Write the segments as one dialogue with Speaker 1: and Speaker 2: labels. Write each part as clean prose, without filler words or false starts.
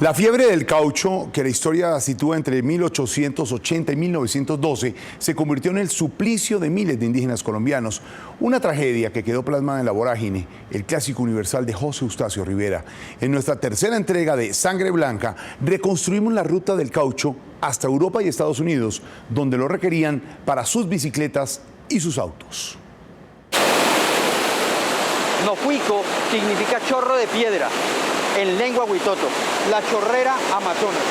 Speaker 1: La fiebre del caucho, que la historia sitúa entre 1880 y 1912, se convirtió en el suplicio de miles de indígenas colombianos. Una tragedia que quedó plasmada en La Vorágine, el clásico universal de José Eustacio Rivera. En nuestra tercera entrega de Sangre Blanca, reconstruimos la ruta del caucho hasta Europa y Estados Unidos, donde lo requerían para sus bicicletas y sus autos.
Speaker 2: Nofuico significa chorro de piedra en lengua huitoto, la chorrera Amazonas.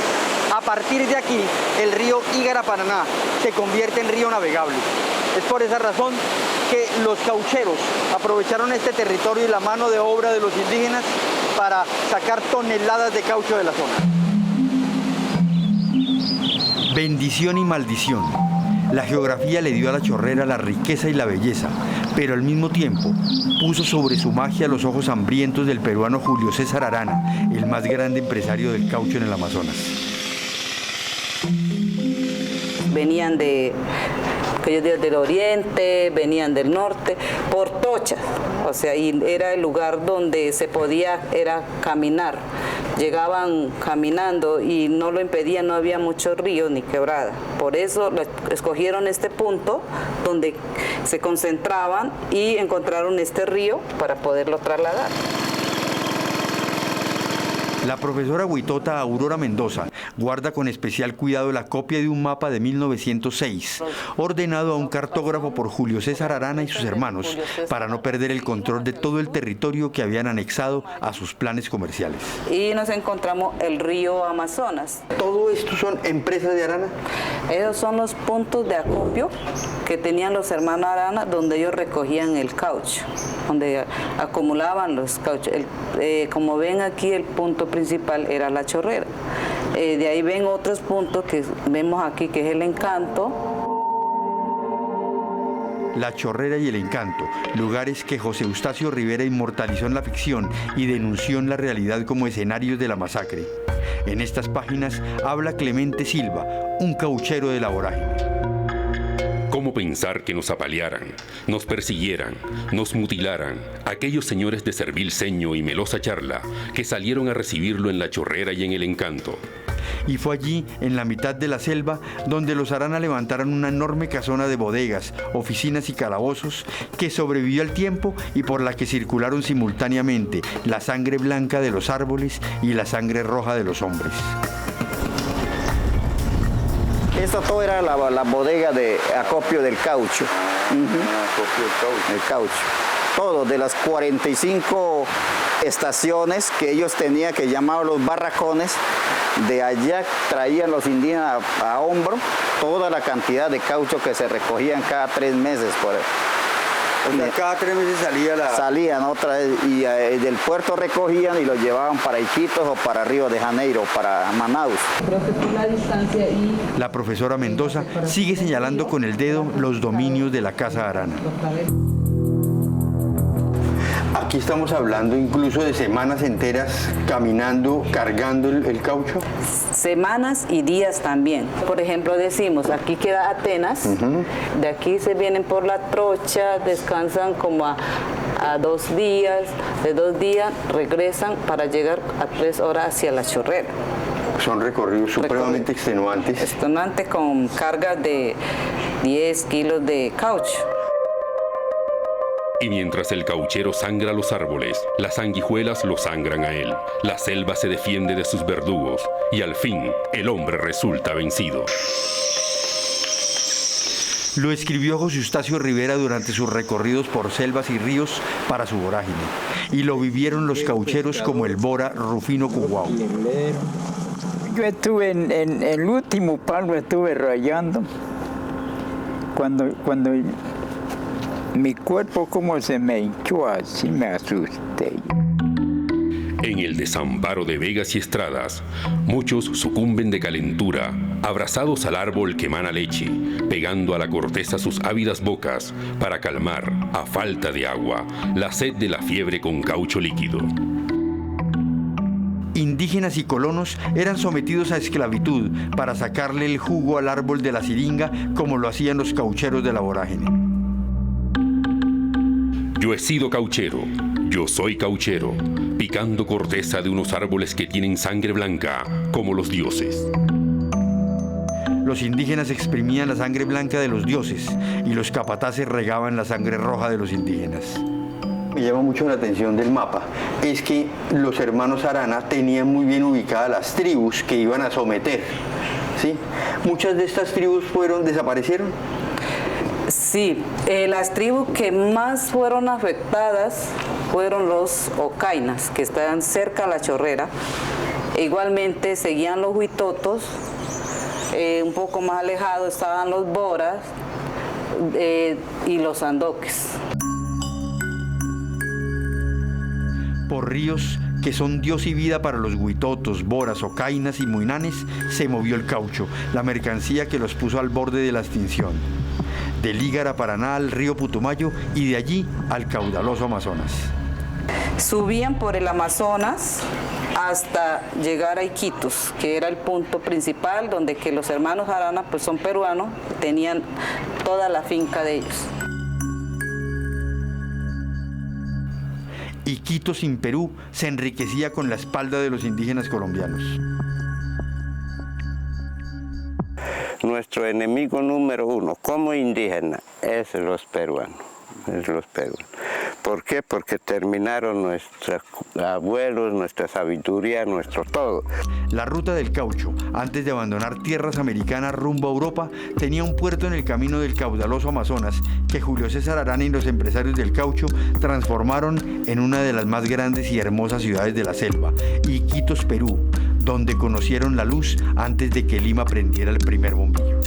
Speaker 2: A partir de aquí, el río Ígara-Paraná se convierte en río navegable. Es por esa razón que los caucheros aprovecharon este territorio y la mano de obra de los indígenas para sacar toneladas de caucho de la zona.
Speaker 3: Bendición y maldición. La geografía le dio a la chorrera la riqueza y la belleza, pero al mismo tiempo puso sobre su magia los ojos hambrientos del peruano Julio César Arana, el más grande empresario del caucho en el Amazonas.
Speaker 4: Venían del oriente, venían del norte, por Tocha, o sea, y era el lugar donde se podía caminar. Llegaban caminando y no lo impedían, no había muchos ríos ni quebrada. Por eso escogieron este punto donde se concentraban y encontraron este río para poderlo trasladar.
Speaker 3: La profesora huitota Aurora Mendoza guarda con especial cuidado la copia de un mapa de 1906, ordenado a un cartógrafo por Julio César Arana y sus hermanos, para no perder el control de todo el territorio que habían anexado a sus planes comerciales.
Speaker 4: Y nos encontramos el río Amazonas.
Speaker 3: ¿Todo esto son empresas de Arana?
Speaker 4: Esos son los puntos de acopio que tenían los hermanos Arana, donde ellos recogían el caucho, donde acumulaban los cauchos. Como ven aquí, el punto principal era la chorrera. De ahí ven otros puntos que vemos aquí, que es el Encanto.
Speaker 3: La Chorrera y el Encanto, lugares que José Eustacio Rivera inmortalizó en la ficción y denunció en la realidad como escenarios de la masacre. En estas páginas habla Clemente Silva, un cauchero de La Vorágine.
Speaker 5: ¿Cómo pensar que nos apalearan, nos persiguieran, nos mutilaran aquellos señores de servil ceño y melosa charla que salieron a recibirlo en la Chorrera y en el Encanto?
Speaker 3: Y fue allí, en la mitad de la selva, donde los Arana levantaron una enorme casona de bodegas, oficinas y calabozos que sobrevivió al tiempo y por la que circularon simultáneamente la sangre blanca de los árboles y la sangre roja de los hombres.
Speaker 6: Esto todo era la bodega de acopio del caucho.
Speaker 3: Acopio del caucho.
Speaker 6: El caucho. Todo, de las 45 estaciones que ellos tenían, que llamaban los barracones, de allá traían los indígenas a hombro toda la cantidad de caucho que se recogían cada 3 meses.
Speaker 3: O sea, cada 3 meses
Speaker 6: salían otra vez y del puerto recogían y los llevaban para Iquitos o para Río de Janeiro, para Manaus.
Speaker 4: Creo que por la distancia y...
Speaker 3: La profesora Mendoza sigue señalando con el dedo los dominios de la Casa Arana. Aquí estamos hablando incluso de semanas enteras caminando, cargando el caucho.
Speaker 4: Semanas y días también. Por ejemplo, decimos, aquí queda Atenas, de aquí se vienen por la Trocha, descansan como a 2 días, de 2 días regresan para llegar a 3 horas hacia la Chorrera.
Speaker 3: Son recorridos supremamente extenuantes.
Speaker 4: Extenuantes con cargas de 10 kilos de caucho.
Speaker 5: Y mientras el cauchero sangra los árboles, las sanguijuelas lo sangran a él. La selva se defiende de sus verdugos y al fin el hombre resulta vencido.
Speaker 3: Lo escribió José Eustacio Rivera durante sus recorridos por selvas y ríos para su Vorágine. Y lo vivieron los caucheros como el Bora Rufino Cuguao.
Speaker 7: Yo estuve en el último palo, estuve rayando. Cuando mi cuerpo como se me hinchó, así me asusté.
Speaker 5: En el desamparo de vegas y estradas, muchos sucumben de calentura, abrazados al árbol que emana leche, pegando a la corteza sus ávidas bocas para calmar, a falta de agua, la sed de la fiebre con caucho líquido.
Speaker 3: Indígenas y colonos eran sometidos a esclavitud para sacarle el jugo al árbol de la siringa como lo hacían los caucheros de La Vorágine.
Speaker 5: Yo he sido cauchero, Yo soy cauchero, picando corteza de unos árboles que tienen sangre blanca, como los dioses.
Speaker 3: Los indígenas exprimían la sangre blanca de los dioses y los capataces regaban la sangre roja de los indígenas.
Speaker 8: Me llama mucho la atención del mapa, es que los hermanos Arana tenían muy bien ubicadas las tribus que iban a someter, ¿sí? Muchas de estas tribus desaparecieron.
Speaker 4: Sí, las tribus que más fueron afectadas fueron los Ocainas, que estaban cerca a la Chorrera. Igualmente seguían los Huitotos, un poco más alejados estaban los Boras y los Andoques.
Speaker 3: Por ríos que son Dios y vida para los Huitotos, Boras, Ocainas y Muinanes, se movió el caucho, la mercancía que los puso al borde de la extinción. Del Ígara a Paraná al río Putumayo y de allí al caudaloso Amazonas.
Speaker 4: Subían por el Amazonas hasta llegar a Iquitos, que era el punto principal donde que los hermanos Arana, pues son peruanos, tenían toda la finca de ellos.
Speaker 3: Iquitos sin Perú se enriquecía con la espalda de los indígenas colombianos.
Speaker 9: Nuestro enemigo número uno como indígena es los peruanos. ¿Por qué? Porque terminaron nuestros abuelos, nuestra sabiduría, nuestro todo.
Speaker 3: La ruta del caucho, antes de abandonar tierras americanas rumbo a Europa, tenía un puerto en el camino del caudaloso Amazonas que Julio César Arana y los empresarios del caucho transformaron en una de las más grandes y hermosas ciudades de la selva, Iquitos, Perú, donde conocieron la luz antes de que Lima prendiera el primer bombillo.